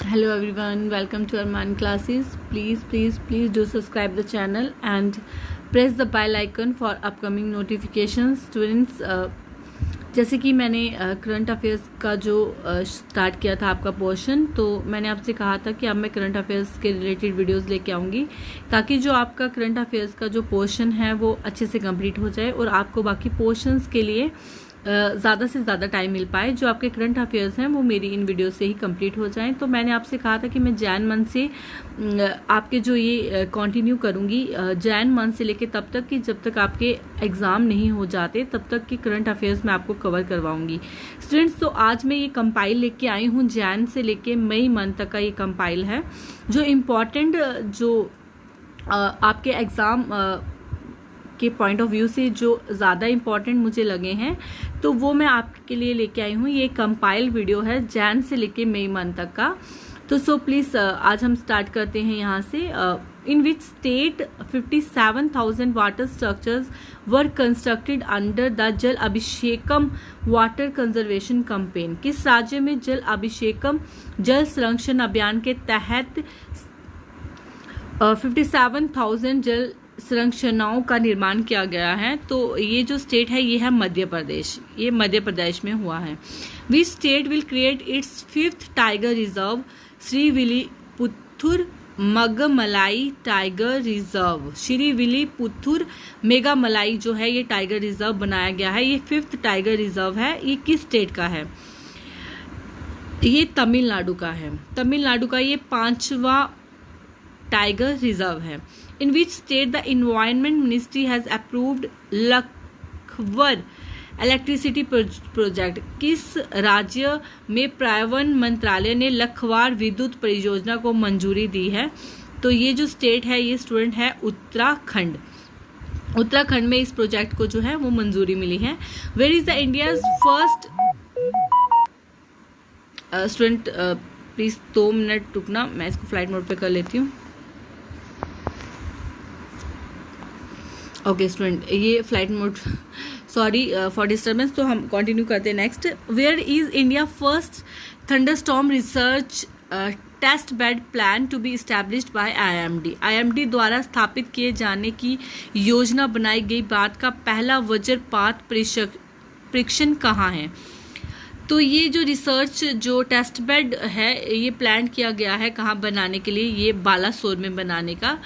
Hello everyone, welcome to Arman classes. Please do subscribe the channel and press the bell icon for upcoming notifications. Students, जैसे कि मैंने current affairs का जो start किया था आपका पोर्शन, तो मैंने आपसे कहा था कि अब मैं करंट अफेयर्स के रिलेटेड वीडियोस लेके आऊँगी ताकि जो आपका करंट अफेयर्स का जो पोर्शन है वो अच्छे से कंप्लीट हो जाए और आपको बाकी पोर्शंस के लिए ज़्यादा से ज़्यादा टाइम मिल पाए। जो आपके करंट अफेयर्स हैं वो मेरी इन वीडियो से ही कंप्लीट हो जाएं। तो मैंने आपसे कहा था कि मैं जैन मंथ से आपके जो ये कंटिन्यू करूंगी, जैन मंथ से लेके तब तक कि जब तक आपके एग्ज़ाम नहीं हो जाते तब तक की करंट अफेयर्स मैं आपको कवर करवाऊंगी। स्टूडेंट्स, तो आज मैं ये कंपाइल लेके आई हूँ। जैन से लेके मई मंथ तक का ये कंपाइल है। जो इम्पॉर्टेंट जो आपके एग्ज़ाम के पॉइंट ऑफ व्यू से जो ज़्यादा इम्पॉर्टेंट मुझे लगे हैं तो वो मैं आपके लिए लेके आई हूँ। ये कंपाइल वीडियो है जैन से लेके मई मंथ तक का। तो सो प्लीज़ आज हम स्टार्ट करते हैं यहाँ से। In which state 57,000 water structures were constructed under the Jal Abhishekam water conservation campaign. किस राज्य में जल अभिषेकम जल संरक्षण अभियान के तहत 57,000 जल संरचनाओं का निर्माण किया गया है? तो ये जो स्टेट है ये है मध्य प्रदेश। ये मध्य प्रदेश में हुआ है। Which state will create its 5th tiger reserve? Srivilliputhur Megamalai tiger reserve. Srivilliputhur Meghamalai जो है ये टाइगर रिजर्व बनाया गया है। ये 5th टाइगर रिजर्व है। ये किस स्टेट का है? ये तमिलनाडु का है। तमिलनाडु का ये 5वां टाइगर रिजर्व है। In which state the Environment Ministry has approved Lakhwar electricity project? किस राज्य में पर्यावरण मंत्रालय ने लखवार विद्युत परियोजना को मंजूरी दी है? तो ये जो स्टेट है ये स्टूडेंट है उत्तराखंड। उत्तराखंड में इस प्रोजेक्ट को जो है वो मंजूरी मिली है। Where is the India's first student please 2 minute रुकना, मैं इसको फ्लाइट मोड पे कर लेती हूँ। ओके स्टूडेंट, ये flight mode, sorry for disturbance. तो हम कंटिन्यू करते हैं next. Where is India first thunderstorm research test bed plan to be established by IMD? IMD द्वारा स्थापित किए जाने की योजना बनाई गई बात का पहला वज्रपात परीक्षण कहाँ है? तो ये जो रिसर्च जो टेस्ट बेड है ये प्लान किया गया है कहाँ बनाने के लिए? ये बालासोर में बनाने का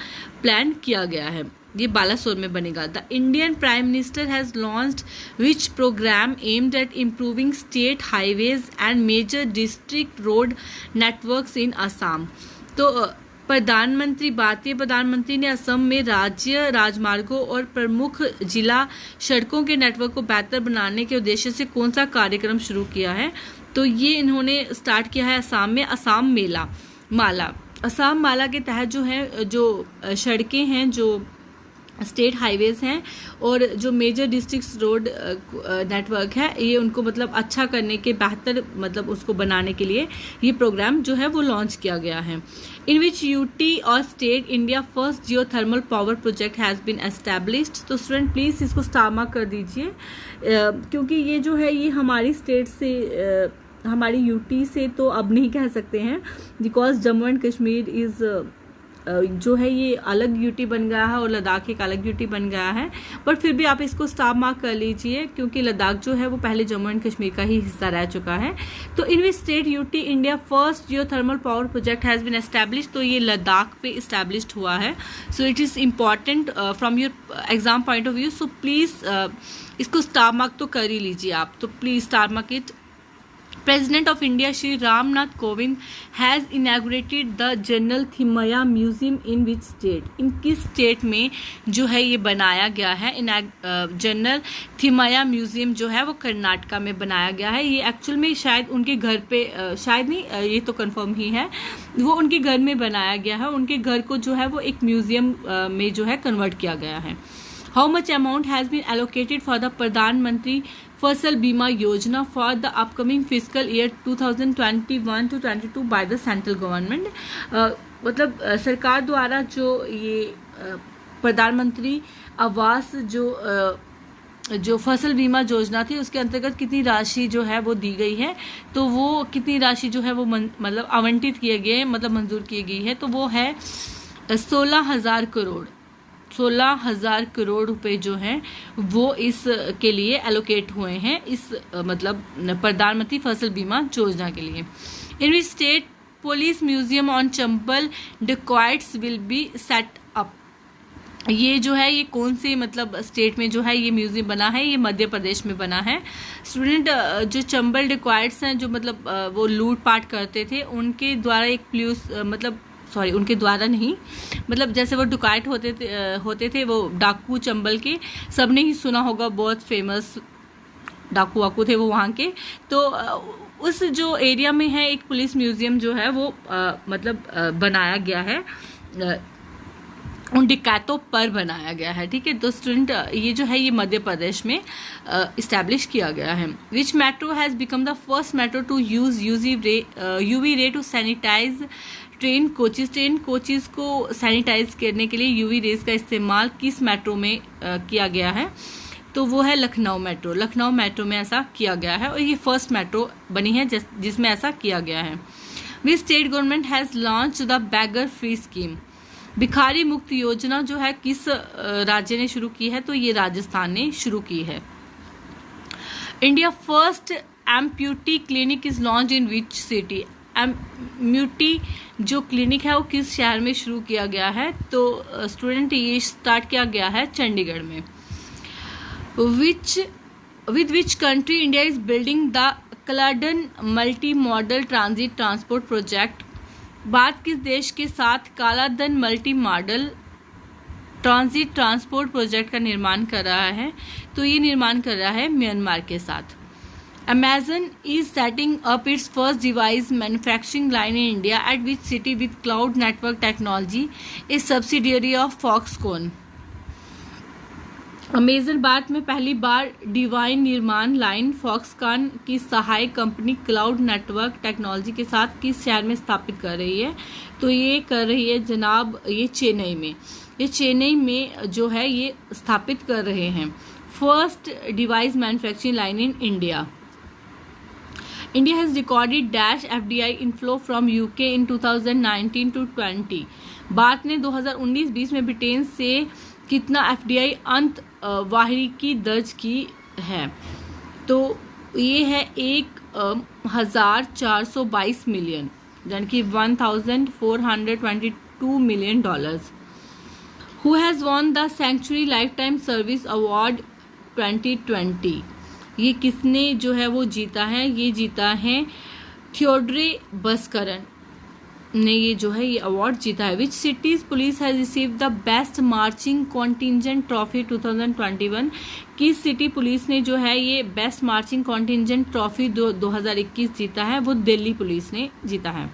प्लान किया गया है। ये बालासोर में बनेगा। The Indian prime minister has launched which programme aimed at improving state highways and major district road networks in Assam? तो भारतीय प्रधानमंत्री ने असम में राज्य राजमार्गों और प्रमुख जिला सड़कों के नेटवर्क को बेहतर बनाने के उद्देश्य से कौन सा कार्यक्रम शुरू किया है? तो ये इन्होंने स्टार्ट किया है असम में। असम माला के तहत जो है जो सड़कें हैं, जो स्टेट हाईवेज हैं और जो मेजर डिस्ट्रिक्ट रोड नेटवर्क है, ये उनको मतलब अच्छा करने के बेहतर मतलब उसको बनाने के लिए ये प्रोग्राम जो है वो लॉन्च किया गया है। इन विच यूटी और state India first geothermal power project has been established? तो स्टूडेंट प्लीज़ इसको स्टार मार्क कर दीजिए क्योंकि ये जो है ये हमारी स्टेट से हमारी यूटी से तो अब नहीं कह सकते हैं, because Jammu and Kashmir is जो है ये अलग यूटी बन गया है और लद्दाख एक अलग यूटी बन गया है। बट फिर भी आप इसको स्टार मार्क कर लीजिए क्योंकि लद्दाख जो है वो पहले जम्मू एंड कश्मीर का ही हिस्सा रह चुका है। तो in which state UT India first geothermal power project has been established? तो ये लद्दाख पे इस्टेब्लिश्ड हुआ है। So it is important from your exam point of view. So please इसको स्टार मार्क तो कर ही लीजिए आप। तो please star mark it. President of India Shri Ramnath Kovind has inaugurated the General Thimaiya Museum in which state? इन किस state में जो है ये बनाया गया है? जनरल थिमैया म्यूजियम जो है वो कर्नाटका में बनाया गया है। ये एक्चुअल में शायद उनके घर पे शायद नहीं, ये तो कंफर्म ही है, वो उनके घर में बनाया गया है। उनके घर को जो है वो एक म्यूजियम में जो है कन्वर्ट किया गया है। How much amount has been allocated for the प्रधानमंत्री फसल बीमा योजना for the upcoming physical year 2021 to 22 by the central government? मतलब सरकार द्वारा जो ये प्रधानमंत्री आवास जो जो फसल बीमा योजना थी उसके अंतर्गत कितनी राशि जो है वो दी गई है, तो वो कितनी राशि जो है वो मतलब आवंटित किए गए, मतलब मंजूर की गई है, तो वो है 16,000 करोड़। 16,000 करोड़ रुपए जो हैं वो इस के लिए एलोकेट हुए हैं, इस मतलब प्रधानमंत्री फसल बीमा योजना के लिए। In which state police museum on Chambal dacoits will be set up. ये जो है ये कौन से मतलब स्टेट में जो है ये म्यूजियम बना है, ये मध्य प्रदेश में बना है। स्टूडेंट, जो चंबल डिकॉइट्स हैं जो मतलब वो लूटपाट करते थे, उनके द्वारा एक पुलिस मतलब उनके द्वारा नहीं, मतलब जैसे वो डुकाइट होते थे वो डाकू चंबल के, सबने ही सुना होगा, बहुत फेमस डाकू वाकू थे वो वहाँ के। तो उस जो एरिया में है एक पुलिस म्यूजियम जो है वो मतलब बनाया गया है, उन डकैतों पर बनाया गया है, ठीक है। तो स्टूडेंट, ये जो है ये मध्य प्रदेश में इस्टेब्लिश किया गया है। Which metro has become the first metro to use UV ray to sanitize train coaches को सैनिटाइज करने के लिए यूवी रेज का इस्तेमाल किस मेट्रो में किया गया है, तो वो है लखनऊ मेट्रो। लखनऊ मेट्रो में ऐसा किया गया है और ये फर्स्ट मेट्रो बनी है जिसमें ऐसा किया गया है। Which state government has launch the bagger free scheme. भिखारी मुक्त योजना जो है किस राज्य ने शुरू की है, तो ये राजस्थान ने शुरू की है। India first amputee clinic is launch in which city. Amputee जो क्लिनिक है वो किस शहर में शुरू किया गया है, तो स्टूडेंट ये स्टार्ट किया गया है चंडीगढ़ में। With which country India is building the Kaladan multi modal transit transport project. Bharat किस देश के साथ Kaladan multi modal transit transport project का निर्माण कर रहा है, तो ये निर्माण कर रहा है म्यांमार के साथ। Amazon is setting up its first device manufacturing line in India at which city with cloud network technology is subsidiary of Foxconn. Amazon Bharat में पहली बार डिवाइन निर्माण लाइन फॉक्सकॉन की सहायक कंपनी क्लाउड नेटवर्क टेक्नोलॉजी के साथ किस शहर में स्थापित कर रही है, तो ये कर रही है जनाब ये चेन्नई में। ये चेन्नई में जो है ये स्थापित कर रहे हैं first device manufacturing line in India. India has recorded dash FDI inflow from UK in 2019 to 20। Bharat ने 2019-20 में ब्रिटेन से कितना FDI अंत वाहिकी दर्ज की है, तो ये है 1,422 मिलियन, यानी कि $1,422 million. Who has won the Sanctuary Lifetime Service Award 2020। ये किसने जो है वो जीता है, ये जीता है थियोड्रे बस्करन ने ये जो है ये अवार्ड जीता है। विच cities police has received the best marching contingent trophy 2021। किस सिटी पुलिस ने जो है ये बेस्ट मार्चिंग कॉन्टिजेंट ट्रॉफी 2021 जीता है, वो दिल्ली पुलिस ने जीता है।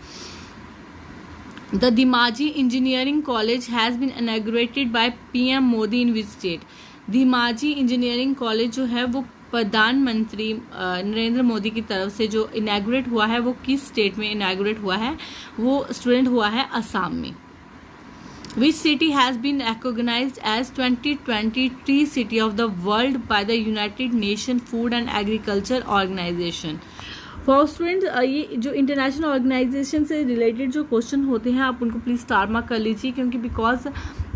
The Dhemaji engineering college has been inaugurated by PM Modi in which state. Dhemaji engineering college जो है वो प्रधानमंत्री नरेंद्र मोदी की तरफ से जो इनॉग्रेट हुआ है वो किस स्टेट में इनॉग्रेट हुआ है, वो स्टूडेंट हुआ है असम में। Which city has been recognised as 2023 city of the world by the United Nation food and agriculture organisation. For students, ये जो इंटरनेशनल ऑर्गेनाइजेशन से रिलेटेड जो क्वेश्चन होते हैं आप उनको प्लीज़ स्टार मार्क कर लीजिए, क्योंकि बिकॉज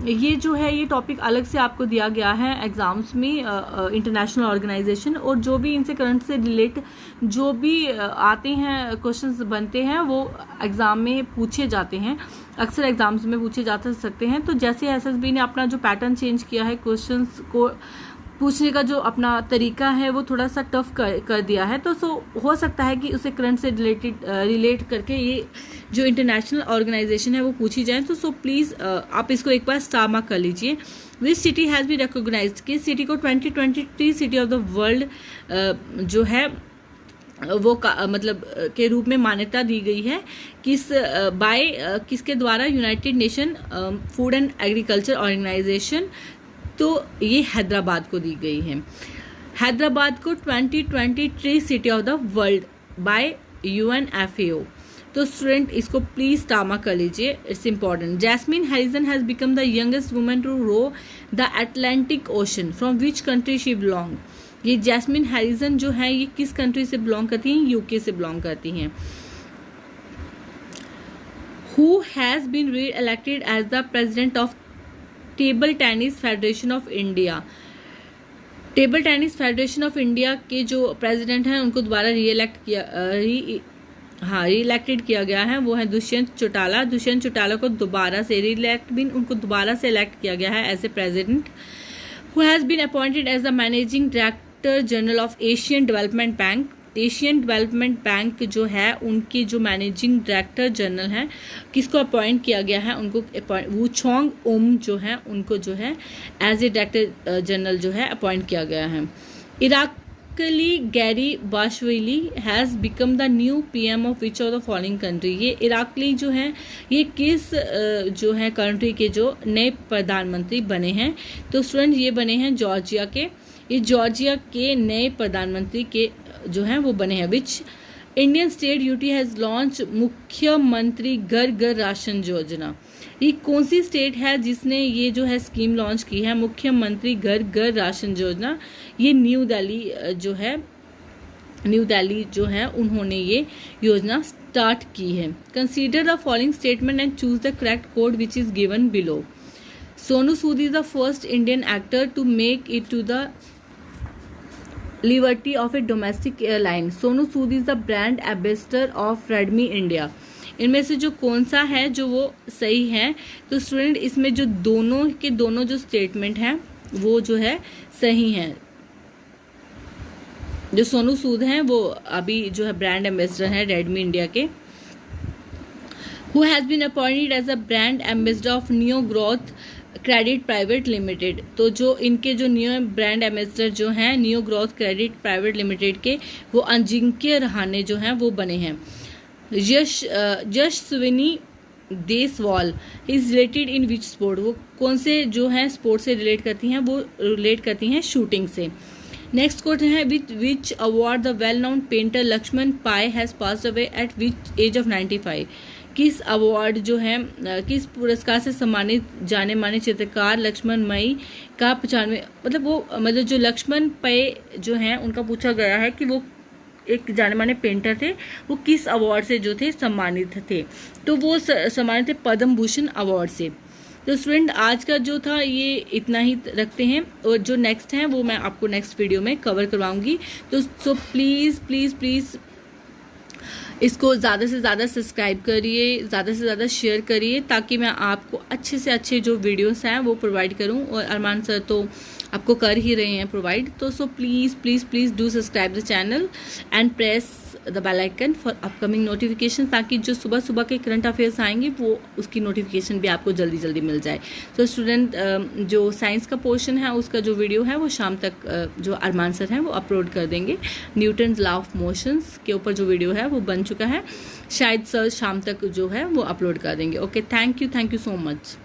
ये जो है ये टॉपिक अलग से आपको दिया गया है एग्जाम्स में, इंटरनेशनल ऑर्गेनाइजेशन, और जो भी इनसे करंट से रिलेट जो भी आते हैं क्वेश्चंस बनते हैं वो एग्जाम में पूछे जाते हैं, अक्सर एग्जाम्स में पूछे जा सकते हैं। तो जैसे SSB ने अपना जो पैटर्न चेंज किया है क्वेश्चंस को पूछने का जो अपना तरीका है वो थोड़ा सा टफ कर दिया है, तो हो सकता है कि उसे करंट से रिलेट करके ये जो इंटरनेशनल ऑर्गेनाइजेशन है वो पूछी जाए। तो प्लीज़ आप इसको एक बार स्टार मार्क कर लीजिए। Which city has been recognised, किस सिटी को 2023 सिटी ऑफ द वर्ल्ड जो है वो मतलब के रूप में मान्यता दी गई है, किसके द्वारा, United Nation food and agriculture organisation, तो ये हैदराबाद को दी गई है। हैदराबाद को 2023 city of the world by UNFAO। तो स्टूडेंट इसको प्लीज टामा कर लीजिए, it's important. Jasmine Harrison has become the youngest woman to row the Atlantic Ocean, from which country she belong. ये जैस्मिन हैरिसन जो है ये किस कंट्री से बिलोंग करती हैं? यूके से बिलोंग करती हैं। Who has been re-elected as the president of table tennis federation of India. Table tennis federation of India के जो प्रेसिडेंट हैं उनको दोबारा री-इलेक्टेड किया गया है, वो है दुष्यंत चौटाला। दुष्यंत चौटाला को दोबारा से उनको दोबारा से इलेक्ट किया गया है as a president. Who has been appointed as the managing director general of Asian Development Bank. Asian Development Bank जो है उनके जो मैनेजिंग डायरेक्टर जनरल हैं, किसको अपॉइंट किया गया है? उनको वू चोंग ओम जो है उनको जो है एज ए डायरेक्टर जनरल जो है अपॉइंट किया गया है। Irakli Garibashvili has become the new PM of which of the following country. ये इराकली जो है ये किस जो है कंट्री के जो नए प्रधानमंत्री बने हैं? तो स्टूडेंट ये बने हैं जॉर्जिया के। ये जॉर्जिया के नए प्रधानमंत्री के जो हैं वो बने हैं। Which Indian state UT has launch मुख्यमंत्री घर घर राशन योजना। ये कौन सी स्टेट है जिसने ये जो है स्कीम लॉन्च की है मुख्यमंत्री घर घर राशन योजना? ये न्यू दिल्ली जो है उन्होंने ये योजना स्टार्ट की है। Consider the following statement and choose the correct code which is given below. Sonu Sood is the first Indian actor to make it to the liberty of a domestic airline. Sonu Sood is the brand ambassador of Redmi India. इनमें से जो कौन सा है जो वो सही है? तो स्टूडेंट इसमें जो दोनों जो स्टेटमेंट हैं वो जो है सही हैं। जो सोनू सूद हैं वो अभी जो है ब्रांड एम्बेसडर हैं रेडमी इंडिया के। Who has been appointed as a brand ambassador of new growth credit private limited. तो जो इनके जो न्यू ब्रांड एम्बेसडर जो हैं new growth credit private limited के वो अजिंक्य रहाणे जो हैं वो बने हैं। Yashaswini Deswal is related in which sport. वो कौन से जो है स्पोर्ट से रिलेट करती हैं? वो रिलेट करती हैं शूटिंग से। नेक्स्ट क्वेश्चन है which award the well known painter Laxman Pai has passed away at which age of 95। किस अवार्ड जो है किस पुरस्कार से सम्मानित जाने माने चित्रकार लक्ष्मण मई का 95 मतलब जो लक्ष्मण पै जो हैं उनका पूछा गया है कि वो एक जाने माने पेंटर थे, वो किस अवार्ड से जो थे सम्मानित थे? तो वो सम्मानित थे पद्म भूषण अवार्ड से। तो स्टूडेंट आज का जो था ये इतना ही रखते हैं और जो नेक्स्ट है वो मैं आपको नेक्स्ट वीडियो में कवर करवाऊंगी। तो सो प्लीज़ प्लीज़ प्लीज़ इसको ज़्यादा से ज़्यादा सब्सक्राइब करिए, ज़्यादा से ज़्यादा शेयर करिए ताकि मैं आपको अच्छे से अच्छे जो वीडियोस हैं वो प्रोवाइड करूं। और अरमान सर तो आपको कर ही रहे हैं प्रोवाइड। तो so please please please do subscribe the channel and press the bell icon for upcoming notification, ताकि जो सुबह सुबह के करंट अफेयर्स आएंगे वो उसकी नोटिफिकेशन भी आपको जल्दी जल्दी मिल जाए। तो स्टूडेंट जो साइंस का पोर्शन है उसका जो वीडियो है वो शाम तक जो अरमान सर हैं वो अपलोड कर देंगे। न्यूटन्स लॉ ऑफ मोशंस के ऊपर जो वीडियो है वो बन चुका है, शायद सर शाम तक जो है वो अपलोड कर देंगे। Okay, thank you so much.